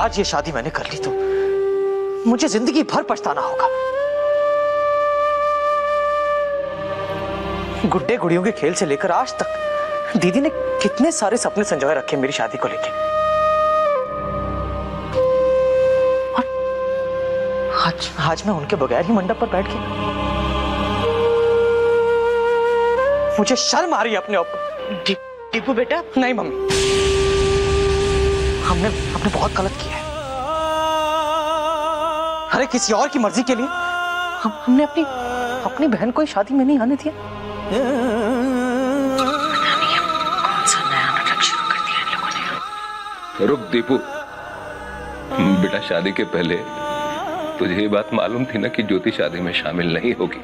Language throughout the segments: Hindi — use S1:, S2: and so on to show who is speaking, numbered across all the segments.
S1: आज ये शादी मैंने कर ली तो मुझे जिंदगी भर पछताना होगा। गुड्डे गुड़ियों के खेल से लेकर आज तक दीदी ने कितने सारे सपने संजोए रखे मेरी शादी को लेकर, और आज मैं उनके बगैर ही मंडप पर बैठ गया। मुझे शर्म आ रही है अपने ऊपर।
S2: दीपू बेटा।
S1: नहीं मम्मी, हमने बहुत गलत किया है। अरे किसी और की मर्जी के लिए हमने अपनी बहन को शादी में नहीं आने दिया।
S2: कौन सा नया नाटक शुरू कर दिया इन लोगों ने।
S3: रुक दीपू बेटा, शादी के पहले तुझे ये बात मालूम थी ना कि ज्योति शादी में शामिल नहीं होगी।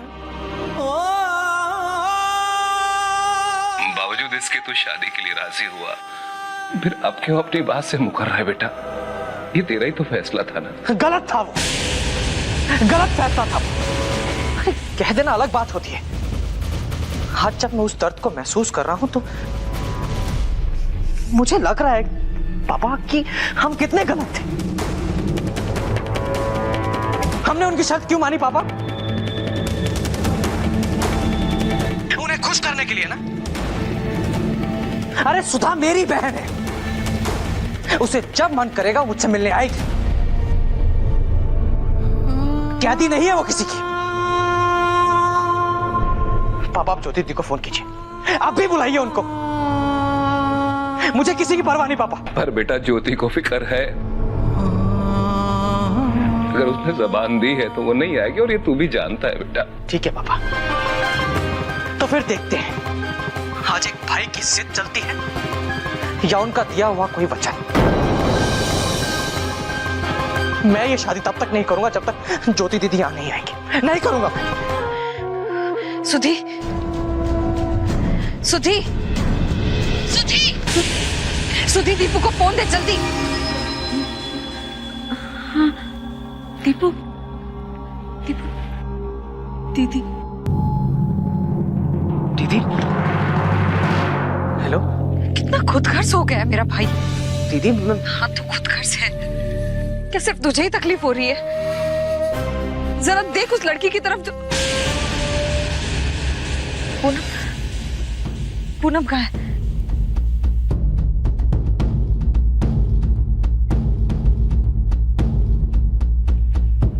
S3: बावजूद इसके तू शादी के लिए राजी हुआ, फिर अब क्यों अपनी बात से मुकर रहा है बेटा? ये तेरा ही तो फैसला था ना।
S1: गलत था वो, गलत फैसला था। अरे कह देना अलग बात होती है, आज जब मैं उस दर्द को महसूस कर रहा हूं तो मुझे लग रहा है पापा कि हम कितने गलत थे। हमने उनकी शर्त क्यों मानी पापा? उन्हें खुश करने के लिए ना। अरे सुधा मेरी बहन है, उसे जब मन करेगा मुझसे मिलने आएगी। कैदी नहीं है वो किसी की। पापा आप ज्योति दी को फोन कीजिए, आप भी बुलाइए उनको। मुझे किसी की परवाह नहीं पापा।
S3: पर बेटा ज्योति को फिक्र है, अगर उसने जबान दी है तो वो नहीं आएगी, और ये तू भी जानता है बेटा।
S1: ठीक है पापा, तो फिर देखते हैं आज एक भाई की जिद चलती है या उनका दिया हुआ कोई वचन। मैं ये शादी तब तक नहीं करूंगा जब तक ज्योति दीदी यहां नहीं आएगी। नहीं करूंगा मैं।
S2: सुधी, सुधी, सुधी, सुधी, दीपू को फोन दे जल्दी। दीपू, दीपू, दीदी,
S1: दीदी, हेलो।
S2: कितना खुदगर्ज हो गया है मेरा भाई।
S1: दीदी
S2: हाँ तो खुदगर्ज है। क्या सिर्फ तुझे ही तकलीफ हो रही है? जरा देख उस लड़की की तरफ जो। पूनम, पूनम कहाँ है?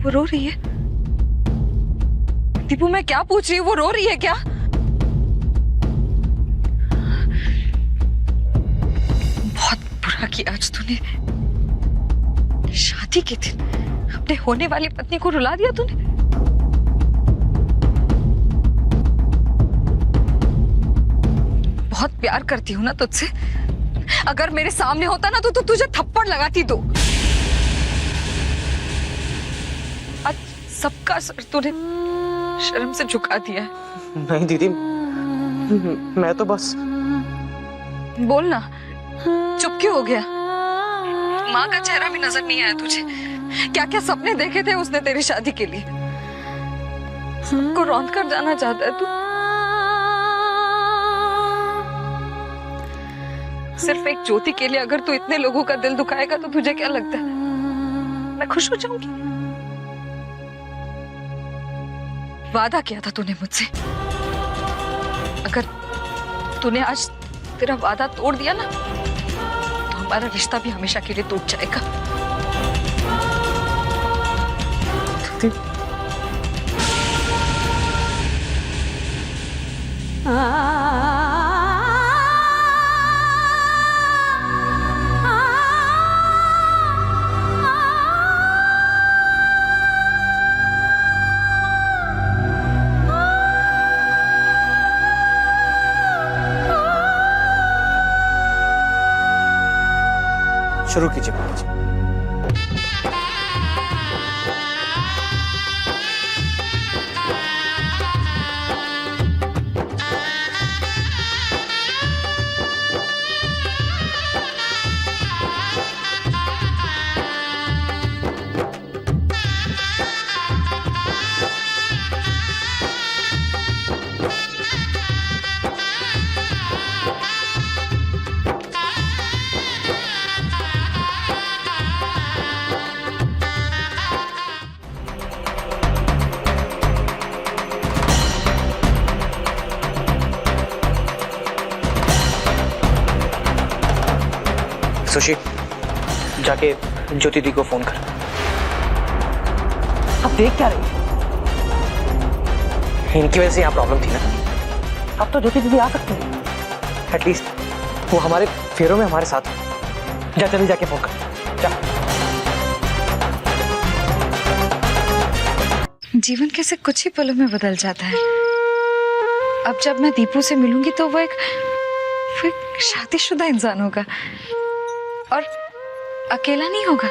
S2: वो रो रही है। दीपू मैं क्या पूछ रही हूँ, वो रो रही है क्या? बहुत बुरा किया आज तूने। शादी के दिन अपने होने वाली पत्नी को रुला दिया तूने। बहुत प्यार करती हूँ ना तुझसे। अगर मेरे सामने होता ना तो तुझे थप्पड़ लगाती तो। आज सबका सर तूने शर्म से झुका दिया है।
S1: नहीं दीदी, मैं तो बस।
S2: बोल ना, चुप क्यों हो गया? माँ का चेहरा भी नजर नहीं आया तुझे? क्या क्या सपने देखे थे उसने तेरी शादी के लिए? सबको रौंद कर जाना चाहता है तू। सिर्फ एक ज्योति के लिए अगर तू इतने लोगों का दिल दुखाएगा तो तुझे क्या लगता है मैं खुश हो जाऊंगी? वादा किया था तूने मुझसे, अगर तूने आज तेरा वादा तोड़ दिया ना तो हमारा रिश्ता भी हमेशा के लिए टूट जाएगा।
S1: शुरू कीजिए बाबा जी। सुशी, जाके ज्योति दी को फोन कर। अब देख क्या रही, इनकी वजह से यहाँ प्रॉब्लम थी ना। अब तो ज्योति दीदी आ सकती है, एटलीस्ट वो हमारे फेरों में हमारे साथ है। जा जल्दी जाके फोन कर, जा।
S2: जीवन कैसे कुछ ही पलों में बदल जाता है। अब जब मैं दीपू से मिलूंगी तो वो एक शादीशुदा इंसान होगा और अकेला नहीं होगा,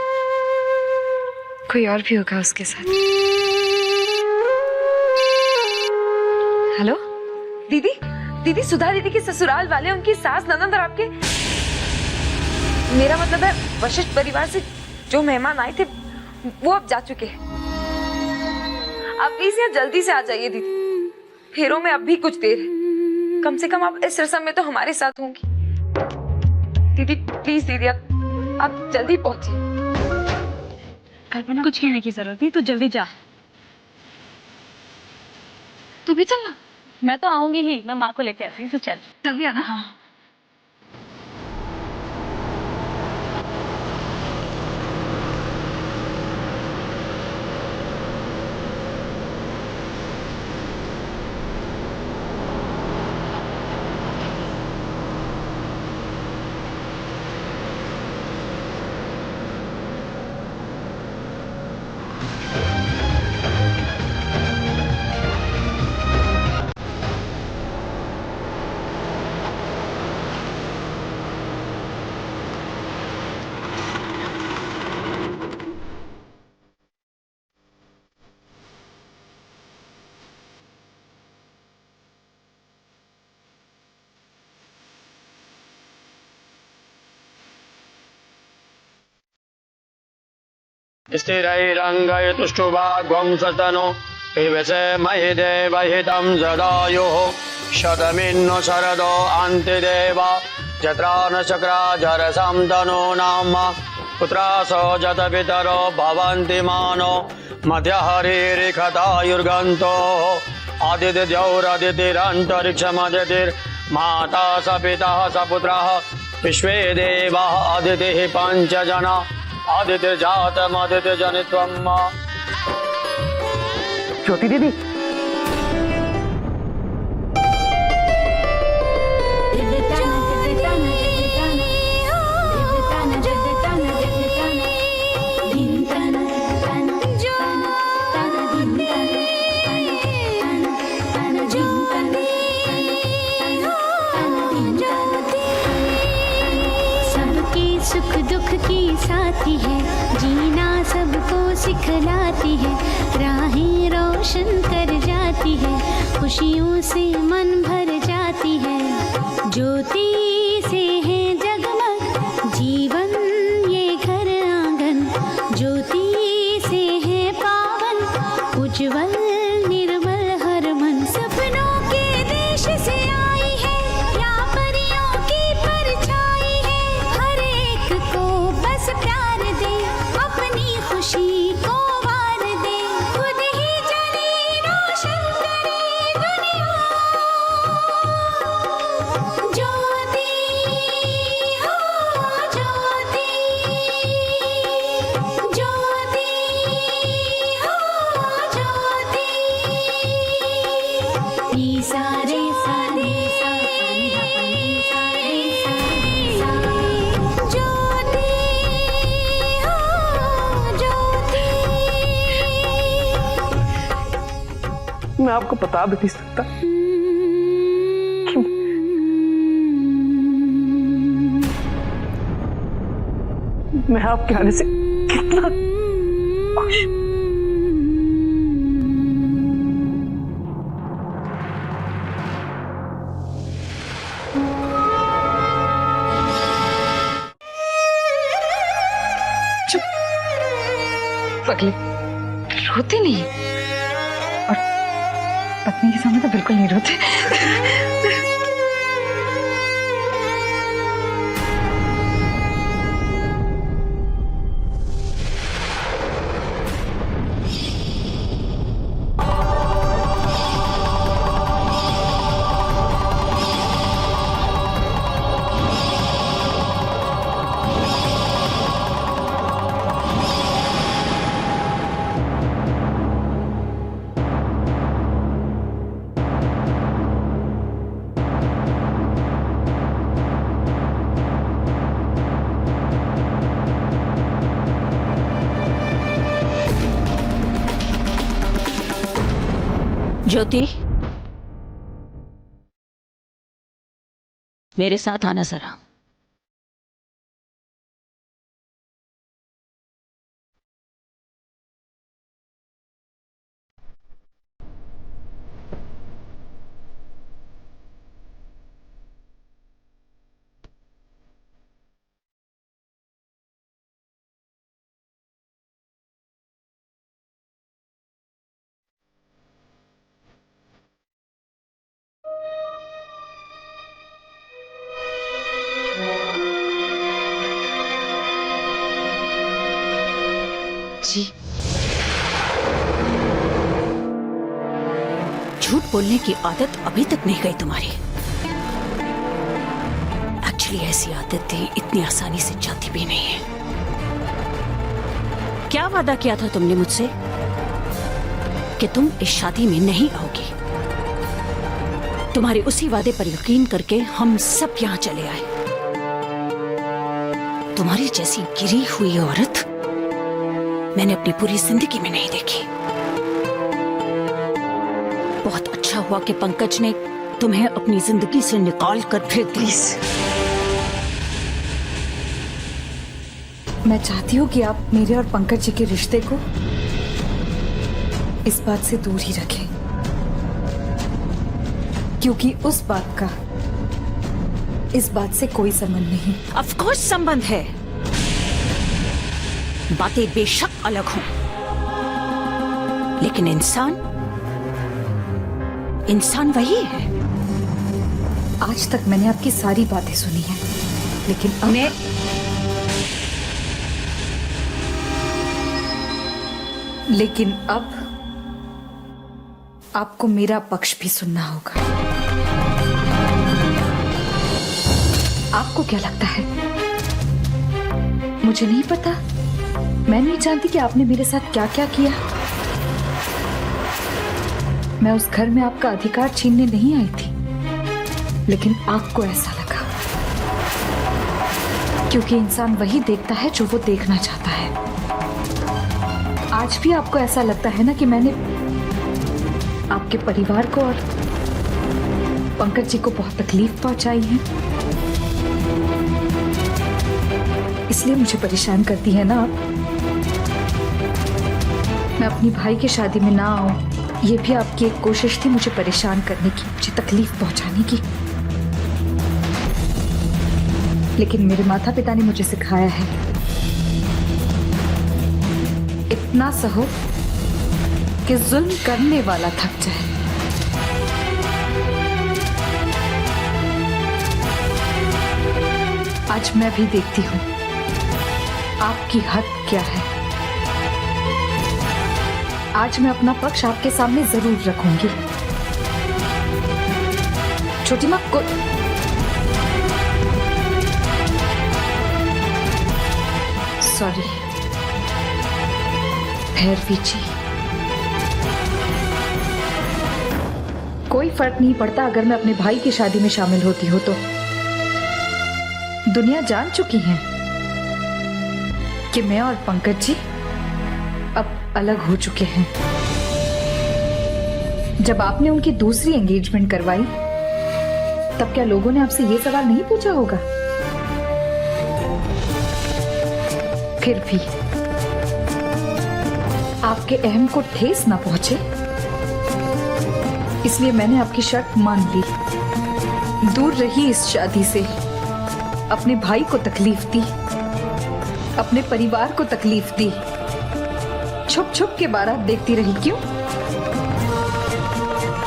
S2: कोई और भी होगा उसके साथ। हेलो
S4: दीदी, दीदी सुधा दीदी के ससुराल वाले, उनकी सास ननद और आपके, मेरा मतलब है वशिष्ठ परिवार से जो मेहमान आए थे वो अब जा चुके हैं। आप प्लीज यहाँ जल्दी से आ जाइए दीदी, फेरों में अब भी कुछ देर है। कम से कम आप इस रस्म में तो हमारे साथ होंगी। दीदी प्लीज दीदी, आप जल्दी पहुंचिए।
S5: कल्पना, कुछ कहने की जरूरत नहीं, तू जल्दी जा। तू भी चलना। मैं तो आऊंगी ही, मैं माँ को लेके आती हूँ, तू चल।
S2: जल्दी आना।
S5: हाँ।
S6: स्थिरैरङ्गयतुष्टुभाग्वं सतनो पिबसे महि देवहितं सदायुः शतमिन्नु शरदो अन्तिदेव जत्रा न शक्राजरसं तनूनां पुत्रासो जतपितरो भवन्ति मानो मध्यहरिरिखतायुर्गन्तोः आदित्यद्यौरदितिरन्तरिक्षमदितिर्माता स पिता स पुत्रः विश्वे देवाः अदितिः पञ्चजना आदित्यजातमदित्य जनित्वम्।
S1: ज्योति दीदी,
S7: सुख दुख की साथी है, जीना सबको सिखलाती है, राहें रोशन कर जाती है, खुशियों से मन भर जाती है। ज्योति से है जगमग जीवन ये घर आंगन, ज्योति से है पावन उज्जवल निर्मल हर मन। सपनों के देश से आई है या परियों की परछाई है, हर एक को बस प्यार दे, अपनी खुशी को वार दे, खुद ही जले रोशन करे दुनिया। ज्योति हो ज्योति, ज्योति हो ज्योति, नी सारे सारे सारे सारे ज्योति हो ज्योति।
S1: मैं आपको बता भी नहीं सकता कि मैं आपके आने से कितना खुश।
S2: पगले, रोते नहीं और पत्नी के सामने तो बिल्कुल नहीं रोते।
S8: ज्योति, मेरे साथ आना जरा।
S2: जी,
S8: झूठ बोलने की आदत अभी तक नहीं गई तुम्हारी। एक्चुअली ऐसी आदतें इतनी आसानी से जाती भी नहीं है। क्या वादा किया था तुमने मुझसे कि तुम इस शादी में नहीं आओगी? तुम्हारे उसी वादे पर यकीन करके हम सब यहां चले आए। तुम्हारी जैसी गिरी हुई औरत मैंने अपनी पूरी जिंदगी में नहीं देखी। बहुत अच्छा हुआ कि पंकज ने तुम्हें अपनी जिंदगी से निकाल कर फिर दी।
S2: मैं चाहती हूँ कि आप मेरे और पंकज जी के रिश्ते को इस बात से दूर ही रखें, क्योंकि उस बात का इस बात से कोई संबंध नहीं।
S8: ऑफ कोर्स संबंध है, बातें बेशक अलग हों, लेकिन इंसान वही है।
S2: आज तक मैंने आपकी सारी बातें सुनी हैं, लेकिन अब अब आपको मेरा पक्ष भी सुनना होगा। आपको क्या लगता है? मुझे नहीं पता, मैं नहीं जानती कि आपने मेरे साथ क्या क्या किया। मैं उस घर में आपका अधिकार छीनने नहीं आई थी, लेकिन आपको ऐसा लगा, क्योंकि इंसान वही देखता है जो वो देखना चाहता है। आज भी आपको ऐसा लगता है ना कि मैंने आपके परिवार को और पंकज जी को बहुत तकलीफ पहुंचाई है, इसलिए मुझे परेशान करती है ना आप। मैं अपनी भाई की शादी में ना आऊं, ये भी आपकी एक कोशिश थी मुझे परेशान करने की, मुझे तकलीफ पहुंचाने की। लेकिन मेरे माता पिता ने मुझे सिखाया है, इतना सहो कि जुल्म करने वाला थक जाए। आज मैं भी देखती हूं आपकी हद क्या है। आज मैं अपना पक्ष आपके सामने जरूर रखूंगी। छोटी माँ को सॉरी, भैरवी जी, कोई फर्क नहीं पड़ता अगर मैं अपने भाई की शादी में शामिल होती हूँ तो। दुनिया जान चुकी है कि मैं और पंकज जी अब अलग हो चुके हैं। जब आपने उनकी दूसरी एंगेजमेंट करवाई, तब क्या लोगों ने आपसे ये सवाल नहीं पूछा होगा? फिर भी आपके अहम को ठेस ना पहुंचे, इसलिए मैंने आपकी शर्त मान ली। दूर रही इस शादी से, अपने भाई को तकलीफ दी, अपने परिवार को तकलीफ दी, छुप छुप के बारात देखती रही। क्यों?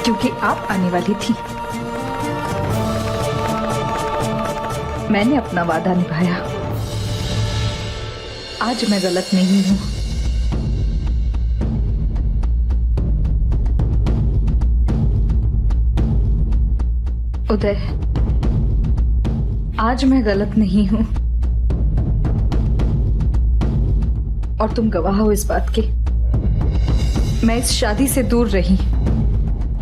S2: क्योंकि आप आने वाली थी। मैंने अपना वादा निभाया। आज मैं गलत नहीं हूं। उदय, आज मैं गलत नहीं हूं, और तुम गवाह हो इस बात के। मैं इस शादी से दूर रही,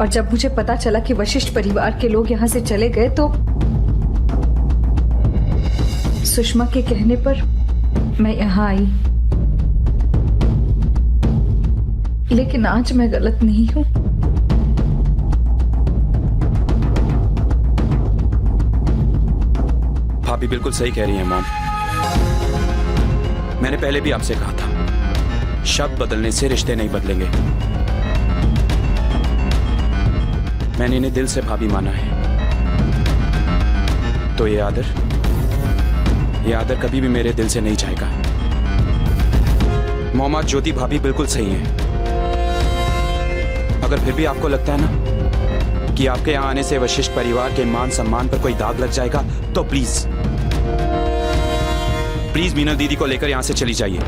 S2: और जब मुझे पता चला कि वशिष्ठ परिवार के लोग यहां से चले गए, तो सुषमा के कहने पर मैं यहां आई। लेकिन आज मैं गलत नहीं हूं।
S9: भाभी बिल्कुल सही कह रही हैं मॉम। मैंने पहले भी आपसे कहा था, शब्द बदलने से रिश्ते नहीं बदलेंगे। मैंने इन्हें दिल से भाभी माना है, तो ये आदर कभी भी मेरे दिल से नहीं जाएगा। मॉम, आज ज्योति भाभी बिल्कुल सही हैं। अगर फिर भी आपको लगता है ना कि आपके यहाँ आने से वशिष्ठ परिवार के मान सम्मान पर कोई दाग लग जाएगा, तो प्लीज मीनल दीदी को लेकर यहाँ से चली जाइए।